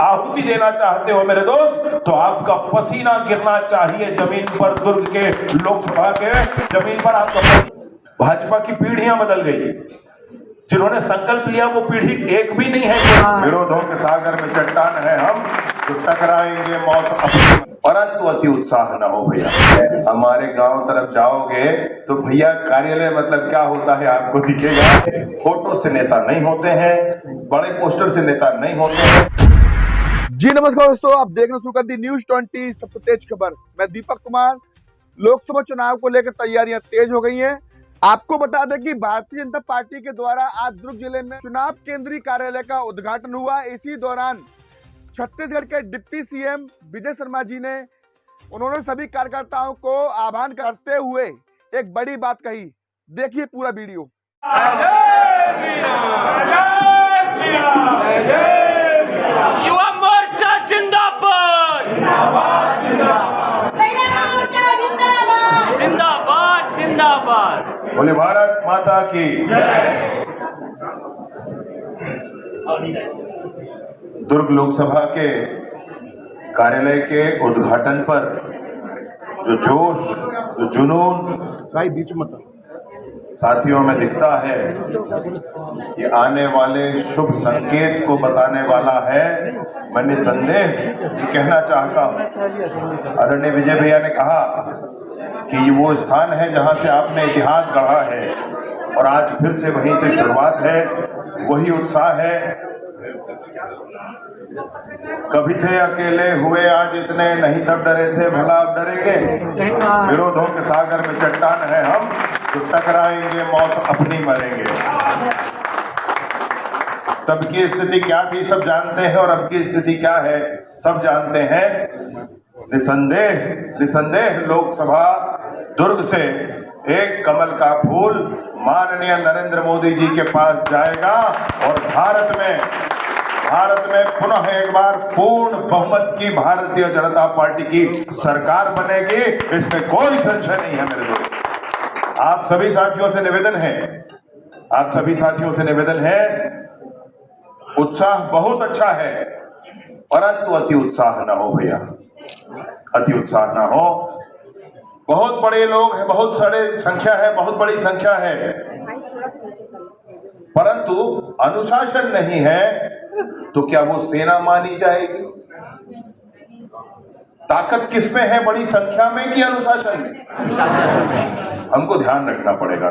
आहुति देना चाहते हो मेरे दोस्त, तो आपका पसीना गिरना चाहिए जमीन पर। दुर्ग के लोकसभा के जमीन पर आपका भाजपा की पीढ़ियां बदल गई, जिन्होंने संकल्प लिया वो पीढ़ी एक भी नहीं है। विरोधों के सागर में चट्टान है हम, तो टकराएंगे मौत अपनी, परंतु अति उत्साह न हो भैया। हमारे गांव तरफ जाओगे तो भैया कार्यालय मतलब क्या होता है आपको दिखेगा। फोटो से नेता नहीं होते हैं, बड़े पोस्टर से नेता नहीं होते हैं। जी नमस्कार दोस्तों, आप देखना शुरू कर दी न्यूज 20 सबसे तेज खबर। मैं दीपक कुमार। लोकसभा चुनाव को लेकर तैयारियां तेज हो गई हैं। आपको बता दें कि भारतीय जनता पार्टी के द्वारा आज दुर्ग जिले में चुनाव केंद्रीय कार्यालय का उद्घाटन हुआ। इसी दौरान छत्तीसगढ़ के डिप्टी सीएम विजय शर्मा जी ने उन्होंने सभी कार्यकर्ताओं को आह्वान करते हुए एक बड़ी बात कही। देखिए पूरा वीडियो। युवा मोर्चा जिंदाबाद, जिंदाबाद जिंदाबाद। बोले भारत माता की जय। दुर्ग लोकसभा के कार्यालय के उद्घाटन पर जो जोश, जो जुनून भाई बीच मत साथियों में दिखता है, ये आने वाले शुभ संकेत को बताने वाला है। मैं निसंदेह ये कहना चाहता हूँ, आदरणीय विजय भैया ने कहा कि ये वो स्थान है जहां से आपने इतिहास गढ़ा है और आज फिर से वहीं से शुरुआत है। वही उत्साह है। कभी थे अकेले, हुए आज इतने, नहीं तब डरे थे, भला अब डरेंगे। विरोधों के सागर में चट्टान है हम, तो टकराएंगे मौत अपनी मरेंगे। तब की स्थिति क्या थी सब जानते हैं, और अब की स्थिति क्या है सब जानते हैं। निसंदेह लोकसभा दुर्ग से एक कमल का फूल माननीय नरेंद्र मोदी जी के पास जाएगा और भारत में पुनः एक बार पूर्ण बहुमत की भारतीय जनता पार्टी की सरकार बनेगी। इसमें कोई संशय नहीं है मेरे दोस्त। आप सभी साथियों से निवेदन है, उत्साह बहुत अच्छा है, परंतु अति उत्साह ना हो भैया, अति उत्साह ना हो। बहुत बड़े लोग हैं, बहुत सारे संख्या है, बहुत बड़ी संख्या है, परंतु अनुशासन नहीं है तो क्या वो सेना मानी जाएगी? ताकत किसमें है, बड़ी संख्या में कि अनुशासन में? हमको ध्यान रखना पड़ेगा,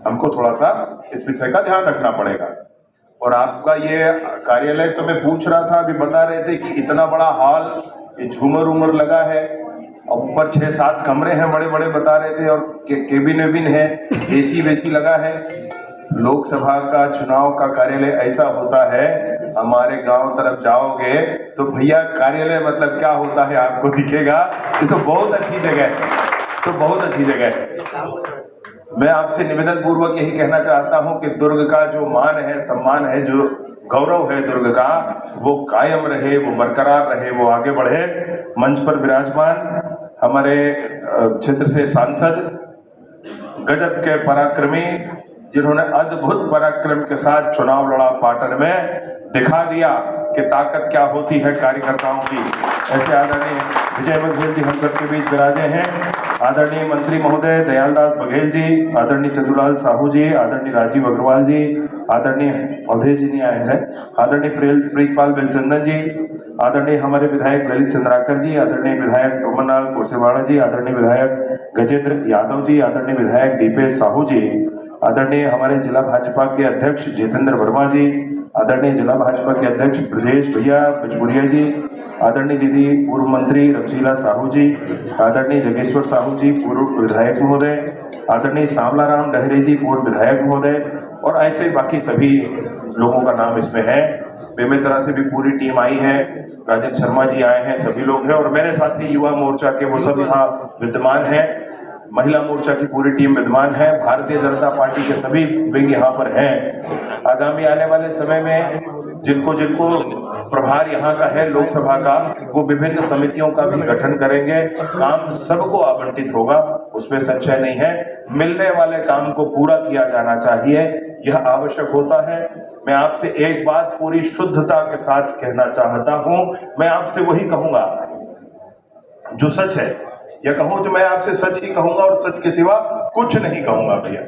हमको थोड़ा सा इस विषय का ध्यान रखना पड़ेगा। और आपका ये कार्यालय तो मैं पूछ रहा था, अभी बता रहे थे कि इतना बड़ा हॉल, ये झूमर उमर लगा है और ऊपर 6-7 कमरे हैं बड़े बड़े बता रहे थे, और केबिन वेबिन है, एसी वेसी लगा है। लोकसभा का चुनाव का कार्यालय ऐसा होता है। हमारे गांव तरफ जाओगे तो भैया कार्यालय मतलब क्या होता है आपको दिखेगा। ये तो बहुत अच्छी जगह है, मैं आपसे निवेदन पूर्वक यही कहना चाहता हूं कि दुर्ग का जो मान है, सम्मान है, जो गौरव है दुर्ग का, वो कायम रहे, वो बरकरार रहे, वो आगे बढ़े। मंच पर विराजमान हमारे क्षेत्र से सांसद, गजब के पराक्रमी, जिन्होंने अद्भुत पराक्रम के साथ चुनाव लड़ा, पाटन में दिखा दिया कि ताकत क्या होती है कार्यकर्ताओं की। ऐसे आदरणीय विजय बघेल जी हम सबके बीच विराजे हैं। आदरणीय मंत्री महोदय दयालदास बघेल जी, आदरणीय चंदूलाल साहू जी, आदरणीय राजीव अग्रवाल जी, आदरणीय अवधेश जी नहीं आए हैं, आदरणीय प्रीतपाल बेलचंदन जी, आदरणीय हमारे विधायक ललित चंद्राकर जी, आदरणीय विधायक डोमनलाल कोसेवाड़ा जी, आदरणीय विधायक गजेंद्र यादव जी, आदरणीय विधायक दीपेश साहू जी, आदरणीय हमारे जिला भाजपा के अध्यक्ष जितेंद्र वर्मा जी, आदरणीय जिला भाजपा के अध्यक्ष ब्रजेश भैया बजपुरिया जी, आदरणीय दीदी पूर्व मंत्री रमशीला साहू जी, आदरणीय जगेश्वर साहू जी पूर्व विधायक महोदय, आदरणीय सांवलाराम डहरे जी पूर्व विधायक महोदय, और ऐसे बाकी सभी लोगों का नाम इसमें है। बेमेतरा से भी पूरी टीम आई है, राजन शर्मा जी आए हैं, सभी लोग हैं, और मेरे साथी युवा मोर्चा के वो सब यहाँ विद्यमान है, महिला मोर्चा की पूरी टीम विद्यमान है, भारतीय जनता पार्टी के सभी विंग यहाँ पर हैं। आगामी आने वाले समय में जिनको प्रभार यहाँ का है लोकसभा का, वो विभिन्न समितियों का भी गठन करेंगे। काम सबको आवंटित होगा, उसमें संशय नहीं है। मिलने वाले काम को पूरा किया जाना चाहिए, यह आवश्यक होता है। मैं आपसे एक बात पूरी शुद्धता के साथ कहना चाहता हूं, मैं आपसे वही कहूंगा जो सच है, या कहूं तो मैं आपसे सच ही कहूंगा और सच के सिवा कुछ नहीं कहूंगा भैया,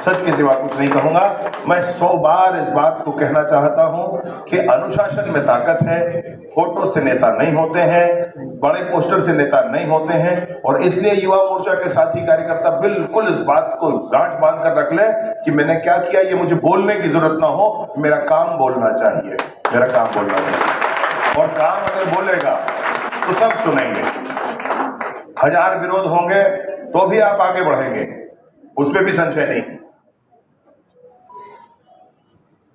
सच के सिवा कुछ नहीं कहूंगा। मैं 100 बार इस बात को कहना चाहता हूं कि अनुशासन में ताकत है, फोटो से नेता नहीं होते हैं, बड़े पोस्टर से नेता नहीं होते हैं। और इसलिए युवा मोर्चा के साथी कार्यकर्ता बिल्कुल इस बात को गांठ बांध कर रख ले कि मैंने क्या किया ये मुझे बोलने की जरूरत ना हो, मेरा काम बोलना चाहिए, मेरा काम बोलना चाहिए। और काम अगर बोलेगा तो सब सुनेंगे, 1000 विरोध होंगे तो भी आप आगे बढ़ेंगे, उसमें भी संशय नहीं।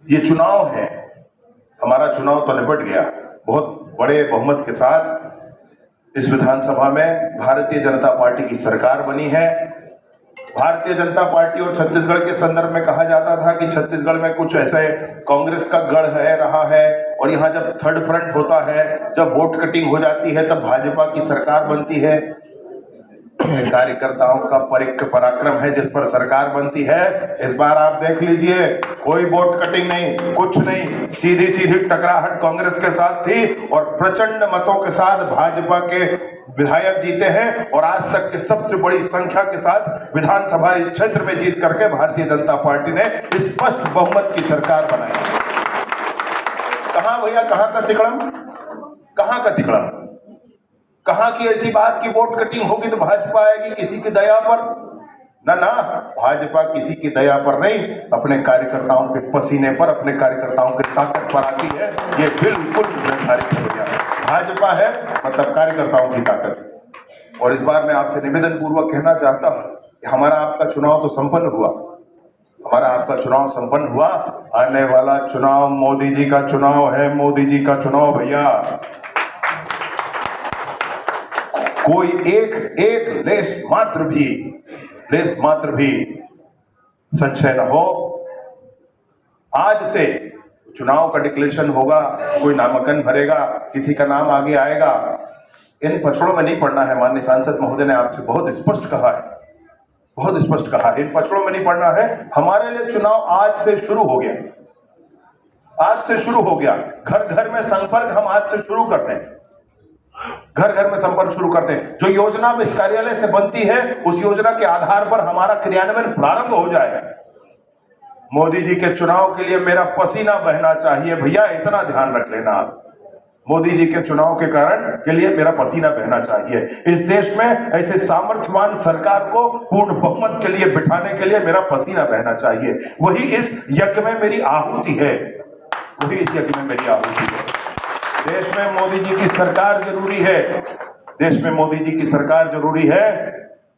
ये चुनाव है, हमारा चुनाव तो निपट गया, बहुत बड़े बहुमत के साथ इस विधानसभा में भारतीय जनता पार्टी की सरकार बनी है। भारतीय जनता पार्टी और छत्तीसगढ़ के संदर्भ में कहा जाता था कि छत्तीसगढ़ में कुछ ऐसे कांग्रेस का गढ़ है रहा है, और यहाँ जब थर्ड फ्रंट होता है, जब वोट कटिंग हो जाती है, तब भाजपा की सरकार बनती है। कार्यकर्ताओं का पराक्रम है जिस पर सरकार बनती है। इस बार आप देख लीजिए, कोई वोट कटिंग नहीं, कुछ नहीं, सीधी सीधी टकराहट कांग्रेस के साथ थी और प्रचंड मतों के साथ भाजपा के विधायक जीते हैं, और आज तक के सबसे बड़ी संख्या के साथ विधानसभा इस क्षेत्र में जीत करके भारतीय जनता पार्टी ने स्पष्ट बहुमत की सरकार बनाई। कहां भैया, कहां का तिकड़म, कहां का तिकड़म, कहां की ऐसी बात की वोट कटिंग होगी तो भाजपा आएगी किसी की दया पर? ना ना, भाजपा किसी की दया पर नहीं, अपने कार्यकर्ताओं के पसीने पर, अपने कार्यकर्ताओं के ताकत पर आती है। ये बिल्कुल निर्धारित हो गया, भाजपा है मतलब कार्यकर्ताओं की ताकत। और इस बार मैं आपसे निवेदन पूर्वक कहना चाहता हूं कि हमारा आपका चुनाव तो संपन्न हुआ, हमारा आपका चुनाव संपन्न हुआ, आने वाला चुनाव मोदी जी का चुनाव है, मोदी जी का चुनाव भैया। कोई एक लेस मात्र भी संशय न हो, आज से चुनाव का डिक्लेरेशन होगा, कोई नामांकन भरेगा, किसी का नाम आगे आएगा, इन पछड़ों में नहीं पड़ना है। माननीय सांसद महोदय ने आपसे बहुत स्पष्ट कहा है, बहुत स्पष्ट कहा है, इन पछड़ों में नहीं पड़ना है। हमारे लिए चुनाव आज से शुरू हो गया, आज से शुरू हो गया। घर घर में संपर्क हम आज से शुरू करते हैं, घर घर में संपर्क शुरू करते हैं। जो योजना इस कार्यालय से बनती है, उस योजना के आधार पर हमारा क्रियान्वयन प्रारंभ हो जाएगा। मोदी जी के चुनाव के लिए मेरा पसीना बहना चाहिए भैया, इतना ध्यान रख लेना आप। मोदी जी के चुनाव के कारण के लिए मेरा पसीना बहना चाहिए। इस देश में ऐसे सामर्थ्यवान सरकार को पूर्ण बहुमत के लिए बिठाने के लिए मेरा पसीना बहना चाहिए। वही इस यज्ञ में मेरी आहुति है, वही इस यज्ञ में मेरी आहुति है। देश में मोदी जी की सरकार जरूरी है, देश में मोदी जी की सरकार जरूरी है।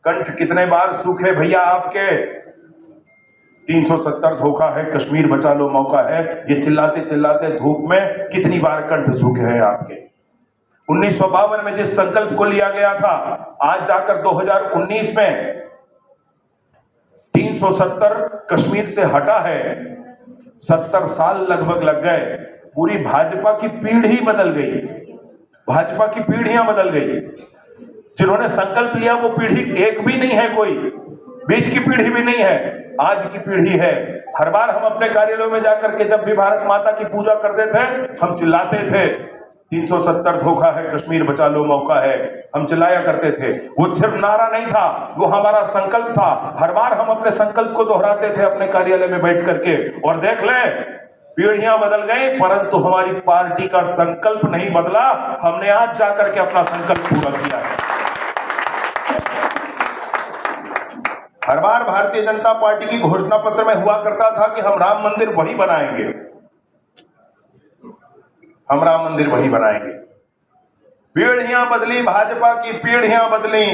कंठ कितने बार सूखे भैया आपके, 370 धोखा है, कश्मीर बचा लो मौका है, ये चिल्लाते चिल्लाते धूप में कितनी बार कंठ सूखे हैं आपके। 1952 में जिस संकल्प को लिया गया था, आज जाकर 2019 में 370 कश्मीर से हटा है। 70 साल लगभग लग गए, पूरी भाजपा की पीढ़ी बदल गई, भाजपा की पीढ़ियां बदल गई। जिन्होंने संकल्प लिया वो पीढ़ी एक भी नहीं है, कोई बीच की पीढ़ी भी नहीं है, आज की पीढ़ी है। हर बार हम अपने कार्यालयों में जाकर के जब भी भारत माता की पूजा करते थे, हम चिल्लाते थे 370 धोखा है, कश्मीर बचा लो मौका है, हम चिल्लाया करते थे। वो सिर्फ नारा नहीं था, वो हमारा संकल्प था। हर बार हम अपने संकल्प को दोहराते थे अपने कार्यालय में बैठ करके। और देख ले, पीढ़ियां बदल गई परंतु हमारी पार्टी का संकल्प नहीं बदला। हमने आज जाकर के अपना संकल्प पूरा किया है। हर बार भारतीय जनता पार्टी की घोषणा पत्र में हुआ करता था कि हम राम मंदिर वही बनाएंगे, हम राम मंदिर वही बनाएंगे। पीढ़ियां बदली, भाजपा की पीढ़ियां बदली,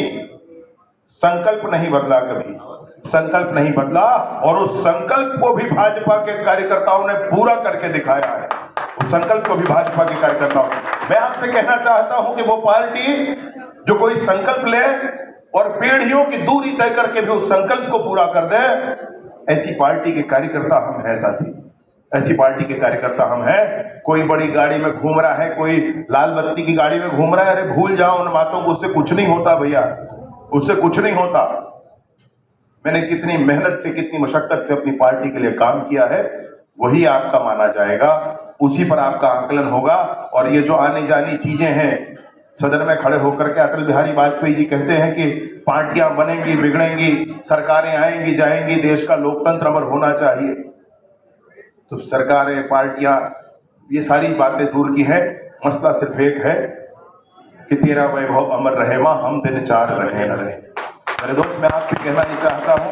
संकल्प नहीं बदला, कभी संकल्प नहीं बदला। और उस संकल्प को भी भाजपा के कार्यकर्ताओं ने पूरा करके दिखाया है, उस संकल्प को भी भाजपा के कार्यकर्ताओं। मैं आपसे कहना चाहता हूं कि वो पार्टी जो कोई संकल्प ले और पीढ़ियों की दूरी तय करके भी उस संकल्प को पूरा कर दे, ऐसी पार्टी के कार्यकर्ता हम हैं साथी, ऐसी पार्टी के कार्यकर्ता हम हैं। कोई बड़ी गाड़ी में घूम रहा है, कोई लाल बत्ती की गाड़ी में घूम रहा है, अरे भूल जाओ उन बातों को, उससे कुछ नहीं होता भैया, उससे कुछ नहीं होता। मैंने कितनी मेहनत से, कितनी मशक्कत से अपनी पार्टी के लिए काम किया है, वही आपका माना जाएगा, उसी पर आपका आकलन होगा। और ये जो आने जानी चीजें हैं, सदन में खड़े होकर के अटल बिहारी वाजपेयी जी कहते हैं कि पार्टियां बनेंगी, बिगड़ेंगी, सरकारें आएंगी जाएंगी, देश का लोकतंत्र अमर होना चाहिए। तो सरकारें, पार्टियां, ये सारी बातें दूर की हैं। मसला सिर्फ एक है कि तेरा वैभव अमर रहे मां, हम दिन चार रहे न रहे। मेरे दोस्त, मैं आपसे कहना ये चाहता हूं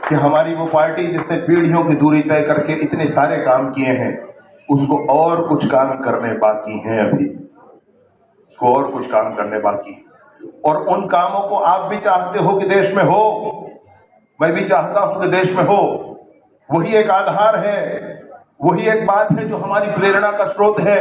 कि हमारी वो पार्टी जिसने पीढ़ियों की दूरी तय करके इतने सारे काम किए हैं, उसको और कुछ काम करने बाकी हैं, अभी उसको और कुछ काम करने बाकी हैं। और उन कामों को आप भी चाहते हो कि देश में हो, मैं भी चाहता हूं कि देश में हो। वही एक आधार है, वही एक बात है जो हमारी प्रेरणा का स्रोत है,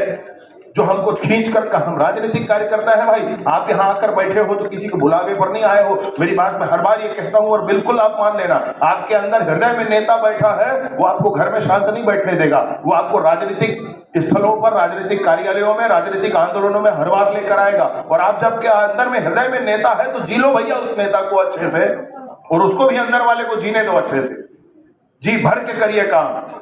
जो हमको खींच कर हम राजनीतिक कार्यकर्ता है भाई। आप यहाँ आकर बैठे हो तो किसी के बुलावे पर नहीं आए हो। मेरी बात मैं हर बार ये कहता हूँ और बिल्कुल आप मान लेना, आपके अंदर हृदय में नेता बैठा है, वो आपको घर में शांत नहीं बैठने देगा। वो आपको राजनीतिक स्थलों पर, राजनीतिक कार्यालयों में, राजनीतिक आंदोलनों में हर बार लेकर आएगा। और आप जब के अंदर में हृदय में नेता है तो जी लो भैया उस नेता को अच्छे से, और उसको भी अंदर वाले को जीने दो अच्छे से, जी भर के करिए काम।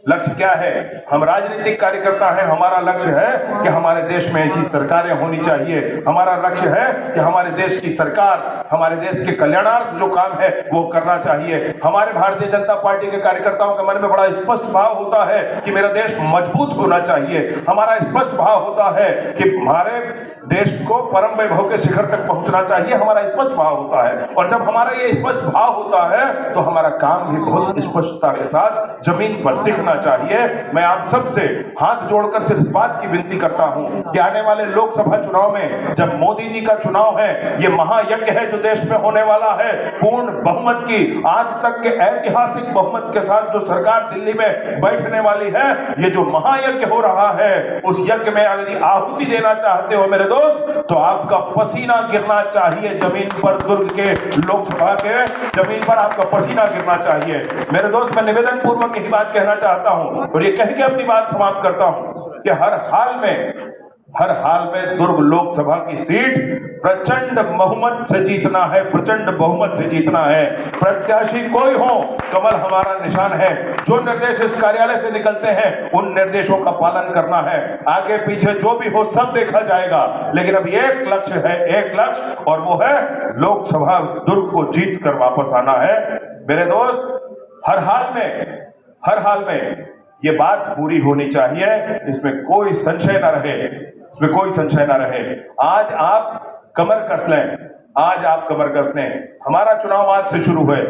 लक्ष्य क्या है? हम राजनीतिक कार्यकर्ता हैं, हमारा लक्ष्य है कि हमारे देश में ऐसी सरकारें होनी चाहिए। हमारा लक्ष्य है कि हमारे देश की सरकार, हमारे देश के कल्याणार्थ जो काम है वो करना चाहिए। हमारे भारतीय जनता पार्टी के कार्यकर्ताओं के मन में बड़ा स्पष्ट भाव होता है कि मेरा देश मजबूत होना चाहिए। हमारा स्पष्ट भाव होता है कि हमारे देश को परम वैभव के शिखर तक पहुंचना चाहिए। हमारा स्पष्ट भाव होता है, और जब हमारा ये स्पष्ट भाव होता है तो हमारा काम भी बहुत स्पष्टता के साथ जमीन पर दिखना चाहिए। मैं आप सबसे हाथ जोड़कर सिर्फ इस बात की विनती करता हूं कि आने वाले लोकसभा चुनाव में, जब मोदी जी का चुनाव है, ये महायज्ञ है जो देश में होने वाला है, पूर्ण बहुमत की, आज तक के ऐतिहासिक बहुमत के साथ जो सरकार दिल्ली में बैठने वाली है, ये जो महायज्ञ हो रहा है, उस यज्ञ में यदि आहुति देना चाहते हो मेरे दोस्त, तो आपका पसीना गिरना चाहिए जमीन पर। दुर्ग के लोकसभा के जमीन पर आपका पसीना गिरना चाहिए। मेरे दोस्त, मैं निवेदन पूर्वक यही बात कहना चाहता हूं और ये कह के अपनी बात समाप्त करता हूं कि हर हाल में दुर्ग लोकसभा की सीट प्रचंड बहुमत से जीतना है, प्रचंड बहुमत से जीतना है। प्रत्याशी कोई हो, कमल हमारा निशान है। जो निर्देश इस कार्यालय से निकलते हैं उन निर्देशों का पालन करना है। आगे पीछे जो भी हो सब देखा जाएगा, लेकिन अब एक लक्ष्य है, एक लक्ष्य, और वो है लोकसभा दुर्ग को जीत कर वापस आना है। मेरे दोस्त, हर हाल में ये बात पूरी होनी चाहिए, इसमें कोई संशय न रहे, इसमें कोई संशय न रहे। आज आप कमर कस लें, हमारा चुनाव आज से शुरू है।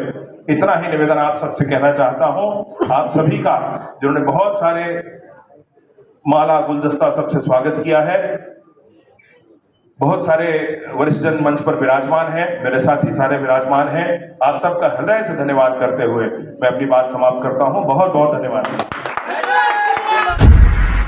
इतना ही निवेदन आप सबसे कहना चाहता हूं, आप सभी का, जिन्होंने बहुत सारे माला गुलदस्ता सबसे स्वागत किया है। बहुत सारे वरिष्ठजन मंच पर विराजमान हैं, मेरे साथी सारे विराजमान हैं। आप सबका हृदय से धन्यवाद करते हुए मैं अपनी बात समाप्त करता हूं। बहुत बहुत धन्यवाद।